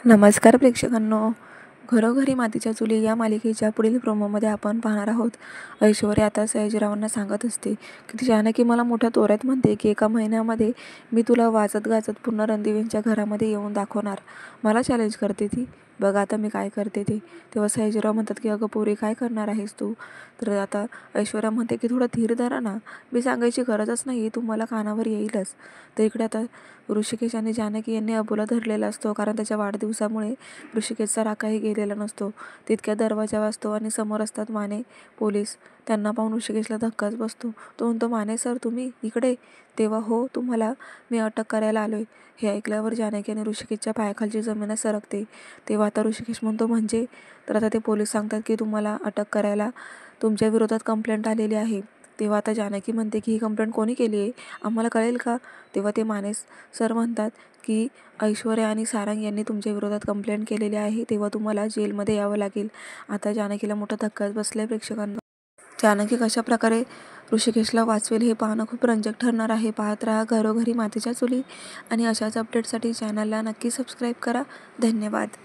नमस्कार प्रेक्षकांनो. घरोघरी मातीच्या चुली या मालिकेच्या पुढील प्रोमोमध्ये आपण पाहणार आहोत. ऐश्वर्या आता सयाजीरावांना सांगत असते की ती जानकी मला मोठ्या तोऱ्यात म्हणते की 1 महिन्यामध्ये मी तुला वाचत गाजत पूर्ण रणदिवेंच्या घरामध्ये येऊन दाखवणार. मला चॅलेंज करते ती. बघा आता मी काय करते ते. तेव्हा सयाजीराव म्हणतात की अगं पोरी, काय करणार आहेस तू? तर आता ऐश्वर्या म्हणते की थोडं धीर धरा ना, मी सांगायची गरजच नाही, तुम्हाला कानावर येईलच. तर इकडे आता ऋषिकेश आणि जानकी यांनी अबोला धरलेला असतो, कारण त्याच्या वाढदिवसामुळे ऋषिकेशचा रागाही गेलेला नसतो. तितक्या दरवाजा वाजतो आणि समोर असतात माने पोलीस. त्यांना पाहून ऋषिकेशला धक्काच बसतो. तो म्हणतो, माने सर तुम्ही इकडे? तेव्हा हो, तुम्हाला मी अटक करायला आलोय. हे ऐकल्यावर जानकी आणि ऋषिकेशच्या पायाखालची जमीनच सरकते. तेव्हा आता ऋषिकेश म्हणतो, म्हणजे? तर आता ते पोलीस सांगतात की तुम्हाला अटक करायला तुमच्या विरोधात कंप्लेंट आलेली आहे. तेव्हा आता जानकी म्हणते की ही कंप्लेंट कोणी केली आहे, आम्हाला कळेल का? तेव्हा ते माने सर म्हणतात की ऐश्वर्या आणि सारंग यांनी तुमच्या विरोधात कंप्लेंट केलेली आहे, तेव्हा तुम्हाला जेलमध्ये यावं लागेल. आता जानकीला मोठा धक्काच बसलाय प्रेक्षकांना. जानकी कशा प्रकारे ऋषिकेशला वाचवेल हे पाहणं खूप रंजक ठरणार आहे. पाहत राहा घरोघरी मातीच्या चुली आणि अशाच अपडेटसाठी चॅनलला नक्की सबस्क्राईब करा. धन्यवाद.